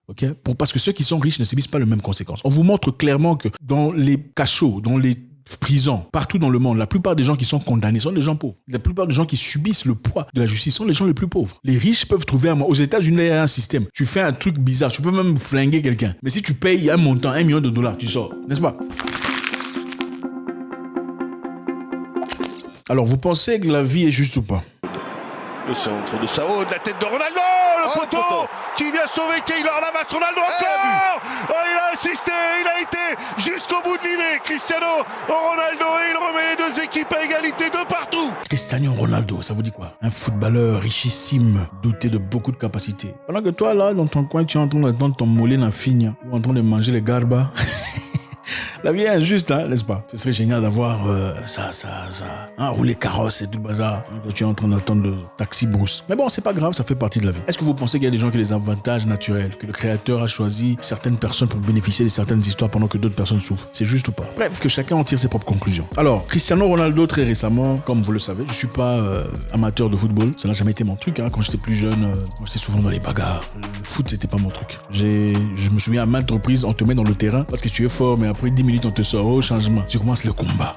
ok? Parce que ceux qui sont riches ne subissent pas les mêmes conséquences. On vous montre clairement que dans les cachots, dans les prisons, partout dans le monde, la plupart des gens qui sont condamnés sont des gens pauvres. La plupart des gens qui subissent le poids de la justice sont les gens les plus pauvres. Les riches peuvent trouver aux États-Unis, il y a un système. Tu fais un truc bizarre, tu peux même flinguer quelqu'un. Mais si tu payes un montant, $1 million, tu sors, n'est-ce pas? Alors, vous pensez que la vie est juste ou pas? Le centre de Sao, de la tête de Ronaldo, le poteau qui vient sauver Keylor Navas, Ronaldo encore. Il a assisté, il a été jusqu'au bout de l'île. Cristiano Ronaldo, il remet les deux équipes à égalité de partout. Cristiano Ronaldo, ça vous dit quoi? Un footballeur richissime, doté de beaucoup de capacités. Pendant que toi, là, dans ton coin, tu es en train d'attendre ton mollet dans figne, ou en train de manger les garbas. La vie est injuste, hein, n'est-ce pas? Ce serait génial d'avoir rouler carrosse et tout le bazar. Donc, tu es en train d'attendre le taxi brousse. Mais bon, c'est pas grave, ça fait partie de la vie. Est-ce que vous pensez qu'il y a des gens qui ont des avantages naturels, que le créateur a choisi certaines personnes pour bénéficier de certaines histoires pendant que d'autres personnes souffrent? C'est juste ou pas? Bref, que chacun en tire ses propres conclusions. Alors, Cristiano Ronaldo, très récemment, comme vous le savez, je suis pas amateur de football. Ça n'a jamais été mon truc, hein. Quand j'étais plus jeune, moi j'étais souvent dans les bagarres. Le foot, c'était pas mon truc. Je me souviens à maintes reprises, on te met dans le terrain parce que tu es fort, mais après 10 minutes, on te sort au changement. Tu commences le combat.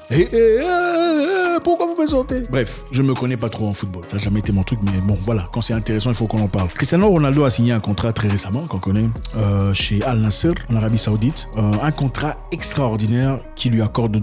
Pourquoi vous me sortez? Bref, je me connais pas trop en football. Ça n'a jamais été mon truc, mais bon, voilà. Quand c'est intéressant, il faut qu'on en parle. Cristiano Ronaldo a signé un contrat très récemment, qu'on connaît, chez Al Nassr, en Arabie Saoudite. Un contrat extraordinaire qui lui accorde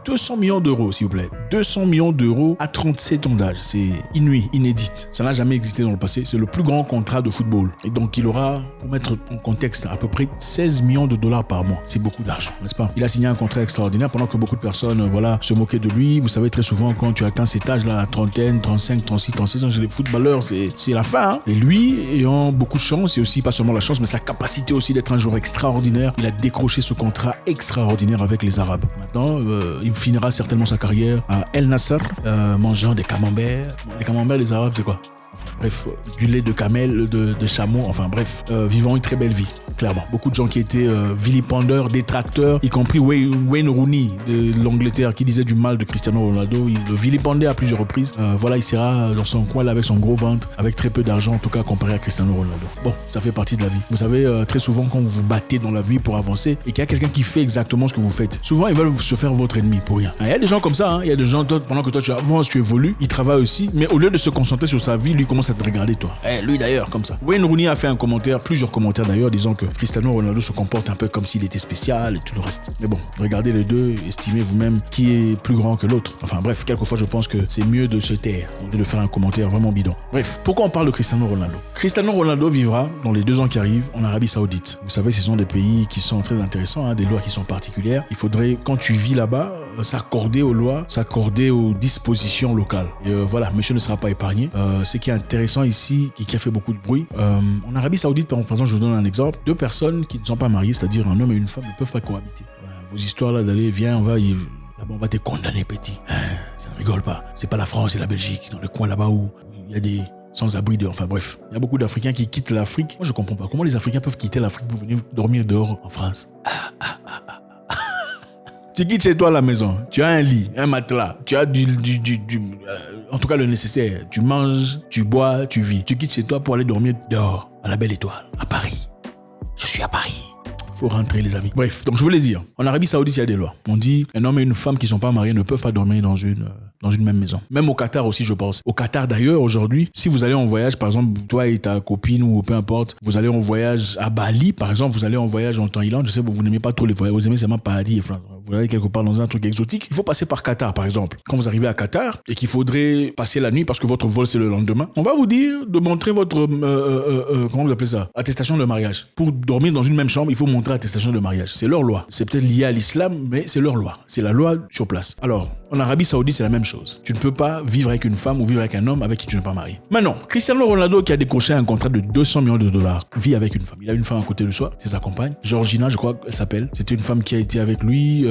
200 millions d'euros, s'il vous plaît. 200 millions d'euros à 37 ans d'âge. C'est inouï, inédit. Ça n'a jamais existé dans le passé. C'est le plus grand contrat de football. Et donc, il aura, pour mettre en contexte, à peu près 16 millions de dollars par mois. C'est beaucoup d'argent, n'est-ce pas? Il a signé un contrat extraordinaire pendant que beaucoup de personnes, se moquaient de lui. Vous savez, très souvent, quand tu atteins cet âge-là, la trentaine, 35, 36, 36 ans, chez les footballeurs, c'est la fin, hein? Et lui, ayant beaucoup de chance, et aussi pas seulement la chance, mais sa capacité aussi d'être un joueur extraordinaire, il a décroché ce contrat extraordinaire avec les Arabes. Maintenant, il finira certainement sa carrière à El Nassr, mangeant des camemberts. Les camemberts, les Arabes, c'est quoi? Bref, du lait de camel, de chameau, enfin bref, vivant une très belle vie, clairement. Beaucoup de gens qui étaient vilipendeurs, détracteurs, y compris Wayne Rooney de l'Angleterre qui disait du mal de Cristiano Ronaldo, il le vilipendait à plusieurs reprises. Voilà, il sera dans son coin là avec son gros ventre, avec très peu d'argent en tout cas comparé à Cristiano Ronaldo. Bon, ça fait partie de la vie. Vous savez, très souvent quand vous vous battez dans la vie pour avancer et qu'il y a quelqu'un qui fait exactement ce que vous faites, souvent ils veulent se faire votre ennemi pour rien. Il y a des gens comme ça, hein. Il y a des gens, pendant que toi tu avances, tu évolues, ils travaillent aussi, mais au lieu de se concentrer sur sa vie, lui commence à te regarder toi. Lui d'ailleurs, comme ça. Wayne Rooney a fait un commentaire, plusieurs commentaires d'ailleurs, disant que Cristiano Ronaldo se comporte un peu comme s'il était spécial et tout le reste. Mais bon, regardez les deux, estimez vous-même qui est plus grand que l'autre. Enfin bref, quelquefois je pense que c'est mieux de se taire, de faire un commentaire vraiment bidon. Bref, pourquoi on parle de Cristiano Ronaldo? Cristiano Ronaldo vivra dans les 2 ans qui arrivent en Arabie Saoudite. Vous savez, ce sont des pays qui sont très intéressants, hein, des lois qui sont particulières. Il faudrait, quand tu vis là-bas, s'accorder aux lois, s'accorder aux dispositions locales. Et voilà, monsieur ne sera pas épargné. Ce qui est intéressant ici, qui a fait beaucoup de bruit, en Arabie Saoudite, par exemple, je vous donne un exemple, 2 personnes qui ne sont pas mariées, c'est-à-dire un homme et une femme, ne peuvent pas cohabiter. Vos histoires là d'aller, viens, là-bas on va te condamner, petit. Ça ne rigole pas. C'est pas la France, c'est la Belgique, dans le coin là-bas où il y a des sans-abri dehors. Enfin bref, il y a beaucoup d'Africains qui quittent l'Afrique. Moi, je comprends pas. Comment les Africains peuvent quitter l'Afrique pour venir dormir dehors en France? Tu quittes chez toi à la maison, tu as un lit, un matelas, tu as en tout cas le nécessaire. Tu manges, tu bois, tu vis. Tu quittes chez toi pour aller dormir dehors, à la Belle Étoile, à Paris. Je suis à Paris. Faut rentrer, les amis. Bref, donc je voulais dire, en Arabie Saoudite, il y a des lois. On dit, un homme et une femme qui ne sont pas mariés ne peuvent pas dormir dans une même maison. Même au Qatar aussi, je pense. Au Qatar, d'ailleurs, aujourd'hui, si vous allez en voyage, par exemple, toi et ta copine ou peu importe, vous allez en voyage à Bali, par exemple, vous allez en voyage en Thaïlande, je sais que vous n'aimez pas trop les voyages, vous aimez seulement Paris et France. Vous allez quelque part dans un truc exotique, il faut passer par Qatar, par exemple. Quand vous arrivez à Qatar et qu'il faudrait passer la nuit parce que votre vol c'est le lendemain, on va vous dire de montrer votre, comment vous appelez ça? Attestation de mariage. Pour dormir dans une même chambre, il faut montrer attestation de mariage. C'est leur loi. C'est peut-être lié à l'islam, mais c'est leur loi. C'est la loi sur place. Alors, en Arabie Saoudite, c'est la même chose. Tu ne peux pas vivre avec une femme ou vivre avec un homme avec qui tu n'es pas marié. Maintenant, Cristiano Ronaldo qui a décroché un contrat de 200 millions de dollars vit avec une femme. Il a une femme à côté de soi, c'est sa compagne. Georgina, je crois qu'elle s'appelle. C'était une femme qui a été avec lui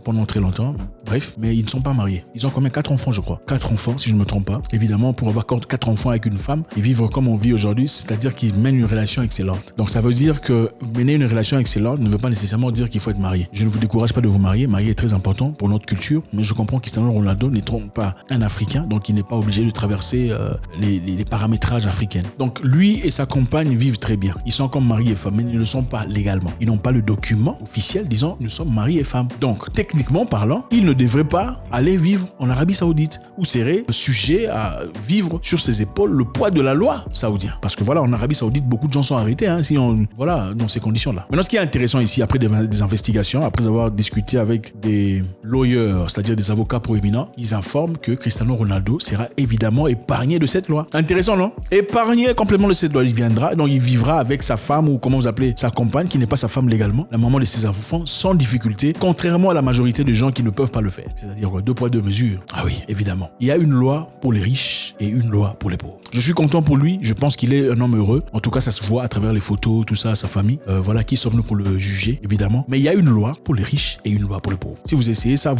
pendant très longtemps. Bref, mais ils ne sont pas mariés. Ils ont combien? 4 enfants, je crois. 4 enfants, si je ne me trompe pas. Évidemment, pour avoir 4 enfants avec une femme et vivre comme on vit aujourd'hui, c'est-à-dire qu'ils mènent une relation excellente. Donc ça veut dire que mener une relation excellente ne veut pas nécessairement dire qu'il faut être marié. Je ne vous décourage pas de vous marier. Marier est très important pour notre culture, mais je comprends Cristiano Ronaldo n'étant pas un Africain, donc il n'est pas obligé de traverser les paramétrages africains. Donc lui et sa compagne vivent très bien. Ils sont comme mari et femme, mais ils ne le sont pas légalement. Ils n'ont pas le document officiel disant nous sommes mari et femme. Donc techniquement parlant, ils ne devraient pas aller vivre en Arabie Saoudite ou seraient sujets à vivre sur ses épaules le poids de la loi saoudienne. Parce que voilà, en Arabie Saoudite, beaucoup de gens sont arrêtés dans ces conditions-là. Maintenant, ce qui est intéressant ici, après des investigations, après avoir discuté avec des lawyers, c'est-à-dire des avocats proéminents, ils informent que Cristiano Ronaldo sera évidemment épargné de cette loi. Intéressant, non? Épargné complètement de cette loi. Il viendra, donc il vivra avec sa femme ou comment vous appelez, sa compagne, qui n'est pas sa femme légalement, la maman de ses enfants, sans difficulté, contrairement à la majorité des gens qui ne peuvent pas le faire. C'est-à-dire 2 poids 2 mesures. Ah oui, évidemment. Il y a une loi pour les riches et une loi pour les pauvres. Je suis content pour lui. Je pense qu'il est un homme heureux. En tout cas, ça se voit à travers les photos, tout ça, sa famille. Voilà, qui sommes-nous pour le juger, évidemment. Mais il y a une loi pour les riches et une loi pour les pauvres. Si vous essayez ça,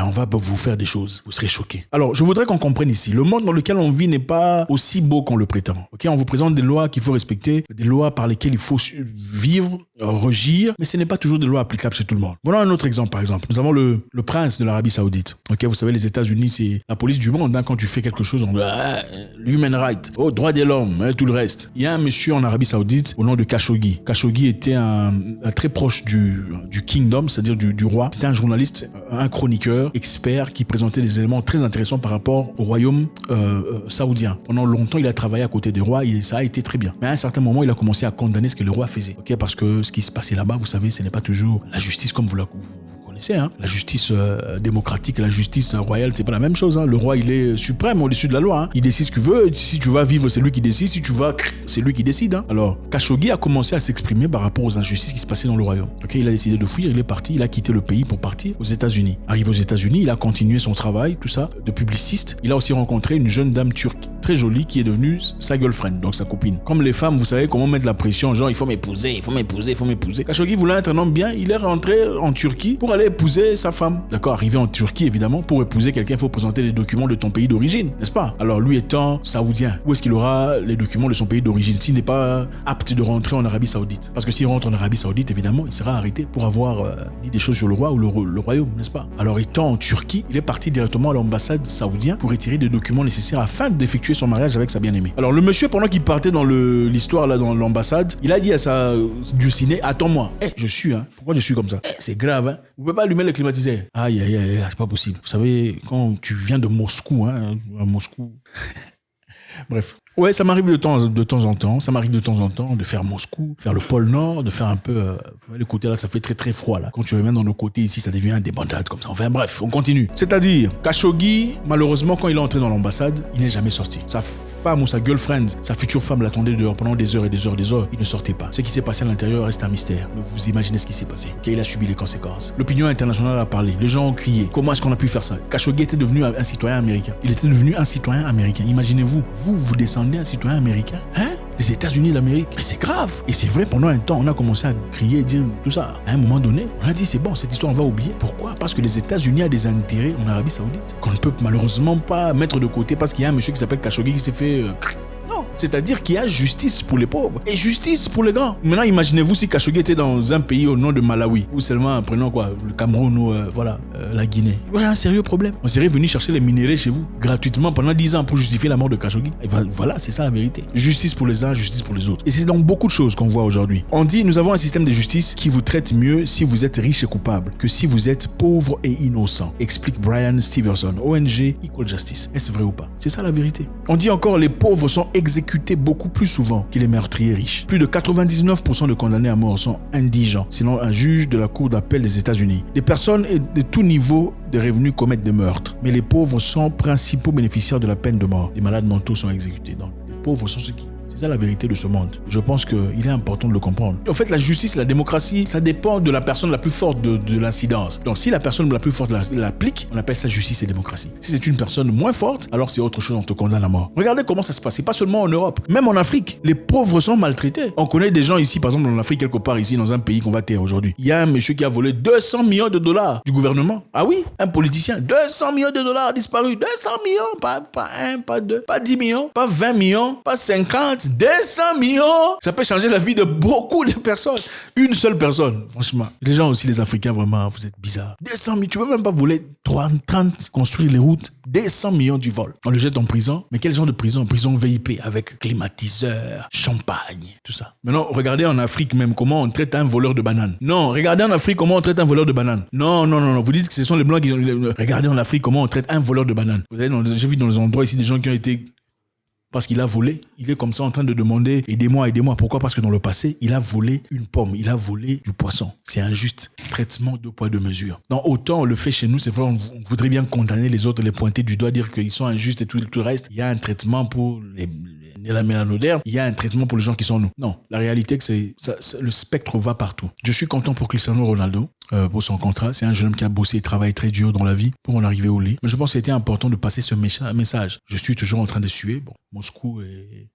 on va vous faire des choses. Vous serez choqués. Alors, je voudrais qu'on comprenne ici. Le monde dans lequel on vit n'est pas aussi beau qu'on le prétend. Ok, on vous présente des lois qu'il faut respecter, des lois par lesquelles il faut vivre, regir, mais ce n'est pas toujours des lois applicables chez tout le monde. Voilà un autre exemple, par exemple. Nous avons le prince de l'Arabie Saoudite. Ok, vous savez, les États-Unis, c'est la police du monde. Quand tu fais quelque chose, on dit human rights, droit de l'homme, tout le reste. Il y a un monsieur en Arabie Saoudite au nom de Khashoggi. Khashoggi était un très proche du kingdom, c'est-à-dire du roi. C'était un journaliste, un chroniqueur, expert qui présentait des éléments très intéressants par rapport au royaume saoudien. Pendant longtemps, il a travaillé à côté des rois et ça a été très bien. Mais à un certain moment, il a commencé à condamner ce que le roi faisait. Ok, parce que ce qui se passait là-bas, vous savez, ce n'est pas toujours la justice comme vous connaissez. La justice démocratique et la justice royale, c'est pas la même chose. Le roi, il est suprême au-dessus de la loi. Il décide ce qu'il veut. Si tu vas vivre, c'est lui qui décide. Si tu vas, c'est lui qui décide. Alors, Khashoggi a commencé à s'exprimer par rapport aux injustices qui se passaient dans le royaume. Ok, il a décidé de fuir. Il est parti. Il a quitté le pays pour partir aux États-Unis. Arrivé aux États-Unis, il a continué son travail, tout ça, de publiciste. Il a aussi rencontré une jeune dame turque très jolie qui est devenue sa girlfriend, donc sa copine. Comme les femmes, vous savez comment mettre la pression, genre il faut m'épouser, il faut m'épouser, il faut m'épouser. Khashoggi voulait être un homme bien. Il est rentré en Turquie pour aller épouser sa femme. D'accord, arrivé en Turquie, évidemment, pour épouser quelqu'un, il faut présenter les documents de ton pays d'origine, n'est-ce pas? Alors, lui étant saoudien, où est-ce qu'il aura les documents de son pays d'origine s'il n'est pas apte de rentrer en Arabie Saoudite? Parce que s'il rentre en Arabie Saoudite, évidemment, il sera arrêté pour avoir dit des choses sur le roi ou le royaume, n'est-ce pas? Alors, étant en Turquie, il est parti directement à l'ambassade saoudienne pour retirer des documents nécessaires afin d'effectuer son mariage avec sa bien-aimée. Alors, le monsieur, pendant qu'il partait dans l'histoire, là, dans l'ambassade, il a dit à sa dulcinée, attends-moi, je suis, pourquoi je suis comme ça? C'est grave, vous pouvez pas allumer le climatiseur. Aïe, c'est pas possible. Vous savez, quand tu viens de Moscou, Moscou. Bref. Ouais, ça m'arrive de temps en temps. Ça m'arrive de temps en temps de faire Moscou, faire le pôle Nord, de faire un peu... le côté là, ça fait très très froid là. Quand tu reviens dans nos côtés ici, ça devient des bandades comme ça. Enfin bref, on continue. C'est-à-dire, Khashoggi, malheureusement, quand il est entré dans l'ambassade, il n'est jamais sorti. Sa femme ou sa girlfriend, sa future femme l'attendait dehors pendant des heures et des heures et des heures. Il ne sortait pas. Ce qui s'est passé à l'intérieur reste un mystère. Mais vous imaginez ce qui s'est passé. Il a subi les conséquences. L'opinion internationale a parlé. Les gens ont crié. Comment est-ce qu'on a pu faire ça? Khashoggi était devenu un citoyen américain. Il était devenu un citoyen américain. Imaginez-vous, vous descendez un citoyen américain. Les États-Unis d'Amérique. Mais c'est grave. Et c'est vrai, pendant un temps, on a commencé à crier et dire tout ça. À un moment donné, on a dit c'est bon, cette histoire, on va oublier. Pourquoi? Parce que les États-Unis ont des intérêts en Arabie Saoudite qu'on ne peut malheureusement pas mettre de côté parce qu'il y a un monsieur qui s'appelle Khashoggi qui s'est fait... Non. C'est-à-dire qu'il y a justice pour les pauvres et justice pour les grands. Maintenant, imaginez-vous si Khashoggi était dans un pays au nom de Malawi ou seulement, prenons quoi, le Cameroun ou la Guinée. Il y aurait un sérieux problème. On serait venu chercher les minéraux chez vous gratuitement pendant 10 ans pour justifier la mort de Khashoggi. Et voilà, c'est ça la vérité. Justice pour les uns, justice pour les autres. Et c'est dans beaucoup de choses qu'on voit aujourd'hui. On dit, nous avons un système de justice qui vous traite mieux si vous êtes riche et coupable que si vous êtes pauvre et innocent, explique Brian Stevenson, ONG Equal Justice. Est-ce vrai ou pas? C'est ça la vérité. On dit encore, les pauvres sont exécutés beaucoup plus souvent que les meurtriers riches. Plus de 99% de condamnés à mort sont indigents, selon un juge de la Cour d'appel des États-Unis. Les personnes de tout niveau de revenus commettent des meurtres, mais les pauvres sont principaux bénéficiaires de la peine de mort. Les malades mentaux sont exécutés. Donc, les pauvres sont ceux qui... C'est ça la vérité de ce monde. Je pense qu'il est important de le comprendre. En fait, la justice et la démocratie, ça dépend de la personne la plus forte de l'incidence. Donc, si la personne la plus forte l'applique, on appelle ça justice et démocratie. Si c'est une personne moins forte, alors c'est autre chose, on te condamne à mort. Regardez comment ça se passe. C'est pas seulement en Europe. Même en Afrique, les pauvres sont maltraités. On connaît des gens ici, par exemple en Afrique, quelque part ici, dans un pays qu'on va taire aujourd'hui. Il y a un monsieur qui a volé 200 millions de dollars du gouvernement. Ah oui, un politicien. 200 millions de dollars disparus. 200 millions, pas un, pas deux, pas 10 millions, pas 20 millions, pas 50, 200 millions, ça peut changer la vie de beaucoup de personnes. Une seule personne, franchement. Les gens aussi, les Africains, vraiment, vous êtes bizarres. 200 millions, tu peux même pas voler 30, construire les routes. 200 millions du vol. On le jette en prison. Mais quel genre de prison? Prison VIP avec climatiseur, champagne, tout ça. Maintenant, regardez en Afrique même comment on traite un voleur de bananes. Non, regardez en Afrique comment on traite un voleur de bananes. Non. Vous dites que ce sont les Blancs qui ont... Regardez en Afrique comment on traite un voleur de bananes. Vous avez, j'ai vu dans les endroits ici des gens qui ont été... Parce qu'il a volé, il est comme ça en train de demander aidez-moi. Pourquoi? Parce que dans le passé, il a volé une pomme, il a volé du poisson. C'est injuste. Traitement de poids de mesure. Donc autant on le fait chez nous, c'est vrai, on voudrait bien condamner les autres, les pointer du doigt, dire qu'ils sont injustes et tout le reste. Il y a un traitement pour la mélanoderme, il y a un traitement pour les gens qui sont nous. Non, la réalité c'est que le spectre va partout. Je suis content pour Cristiano Ronaldo. Pour son contrat, c'est un jeune homme qui a bossé et travaillé très dur dans la vie pour en arriver au lit. Mais je pense que c'était important de passer ce message. Je suis toujours en train de suer. Bon, Moscou et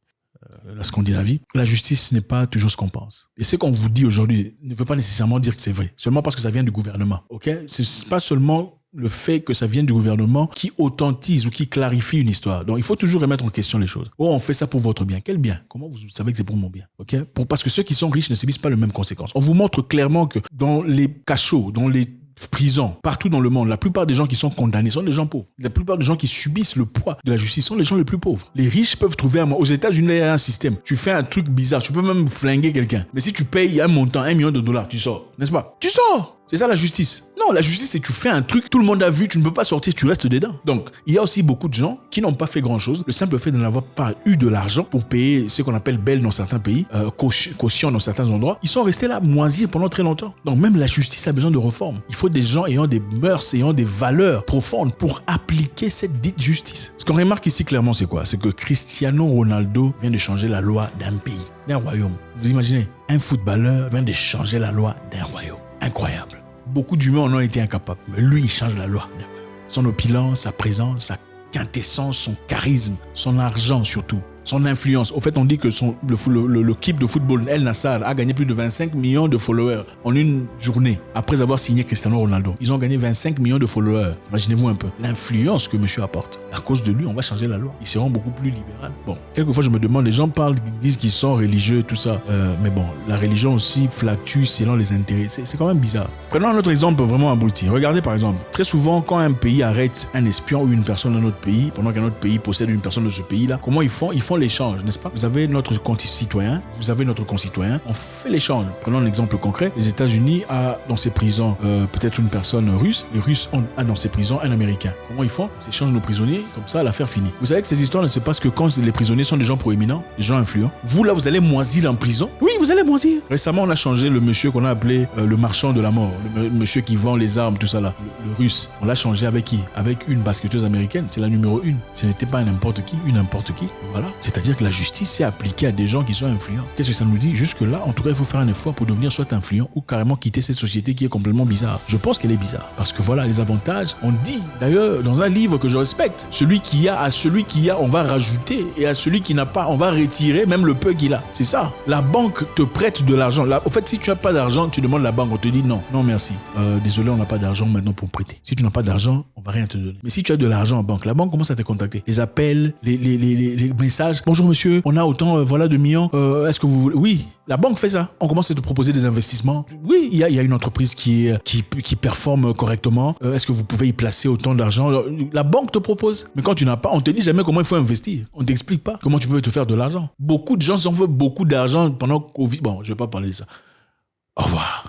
la Scandinavie. La justice n'est pas toujours ce qu'on pense. Et ce qu'on vous dit aujourd'hui ne veut pas nécessairement dire que c'est vrai. Seulement parce que ça vient du gouvernement. Ok? C'est pas seulement le fait que ça vienne du gouvernement qui authentise ou qui clarifie une histoire. Donc, il faut toujours remettre en question les choses. Oh, on fait ça pour votre bien. Quel bien? Comment vous savez que c'est pour mon bien? Ok? Parce que ceux qui sont riches ne subissent pas les mêmes conséquences. On vous montre clairement que dans les cachots, dans les prisons, partout dans le monde, la plupart des gens qui sont condamnés sont des gens pauvres. La plupart des gens qui subissent le poids de la justice sont les gens les plus pauvres. Les riches peuvent trouver aux États-Unis, il y a un système. Tu fais un truc bizarre, tu peux même flinguer quelqu'un. Mais si tu payes un montant, $1 million, tu sors. N'est-ce pas? Tu sors! C'est ça la justice. Non, la justice, c'est que tu fais un truc, tout le monde a vu, tu ne peux pas sortir, tu restes dedans. Donc, il y a aussi beaucoup de gens qui n'ont pas fait grand-chose. Le simple fait de n'avoir pas eu de l'argent pour payer ce qu'on appelle bail dans certains pays, caution dans certains endroits, ils sont restés là moisir pendant très longtemps. Donc, même la justice a besoin de réforme. Il faut des gens ayant des mœurs, ayant des valeurs profondes pour appliquer cette dite justice. Ce qu'on remarque ici clairement, c'est quoi? C'est que Cristiano Ronaldo vient de changer la loi d'un pays, d'un royaume. Vous imaginez? Un footballeur vient de changer la loi d'un royaume. Incroyable. Beaucoup d'humains en ont été incapables. Mais lui, il change la loi. Son opulence, sa présence, sa quintessence, son charisme, son argent surtout, son influence. Au fait, on dit que l'équipe de football, El Nassr, a gagné plus de 25 millions de followers en une journée après avoir signé Cristiano Ronaldo. Ils ont gagné 25 millions de followers. Imaginez-vous un peu l'influence que monsieur apporte. À cause de lui, on va changer la loi. Ils seront beaucoup plus libéraux. Bon, quelquefois, je me demande, les gens parlent, disent qu'ils sont religieux et tout ça. Mais bon, la religion aussi fluctue selon les intérêts. C'est quand même bizarre. Prenons un autre exemple vraiment abruti. Regardez par exemple, très souvent, quand un pays arrête un espion ou une personne d'un autre pays, pendant qu'un autre pays possède une personne de ce pays-là, comment ils font? Ils font l'échange, n'est-ce pas? Vous avez notre concitoyen, on fait l'échange. Prenons un exemple concret. Les États-Unis a dans ses prisons peut-être une personne russe. Les Russes ont dans ses prisons un Américain. Comment ils font? Ils échangent nos prisonniers, comme ça l'affaire finie. Vous savez que ces histoires ne se passent que quand les prisonniers sont des gens proéminents, des gens influents. Vous là, vous allez moisir en prison. Oui, vous allez moisir. Récemment, on a changé le monsieur qu'on a appelé le marchand de la mort, le monsieur qui vend les armes, tout ça là, le russe. On l'a changé avec qui? Avec une basketteuse américaine. C'est la numéro 1. Ce n'était pas n'importe qui, une n'importe qui. Voilà. C'est-à-dire que la justice s'est appliquée à des gens qui sont influents. Qu'est-ce que ça nous dit? Jusque-là, en tout cas, il faut faire un effort pour devenir soit influent ou carrément quitter cette société qui est complètement bizarre. Je pense qu'elle est bizarre. Parce que voilà, les avantages, on dit d'ailleurs dans un livre que je respecte, celui qui a, à celui qui a, on va rajouter, et à celui qui n'a pas, on va retirer même le peu qu'il a. C'est ça. La banque te prête de l'argent. Au fait, si tu n'as pas d'argent, tu demandes à la banque, on te dit non, merci. Désolé, on n'a pas d'argent maintenant pour prêter. Si tu n'as pas d'argent, on va rien te donner. Mais si tu as de l'argent en banque, la banque commence à te contacter. Les appels, les messages. Bonjour monsieur, on a autant voilà de millions. Est-ce que vous voulez? Oui, la banque fait ça. On commence à te proposer des investissements. Oui, il y a une entreprise qui performe correctement. Est-ce que vous pouvez y placer autant d'argent? La banque te propose. Mais quand tu n'as pas, on te dit jamais comment il faut investir. On t'explique pas comment tu peux te faire de l'argent. Beaucoup de gens s'en font beaucoup d'argent pendant Covid. Bon, je vais pas parler de ça. Au revoir.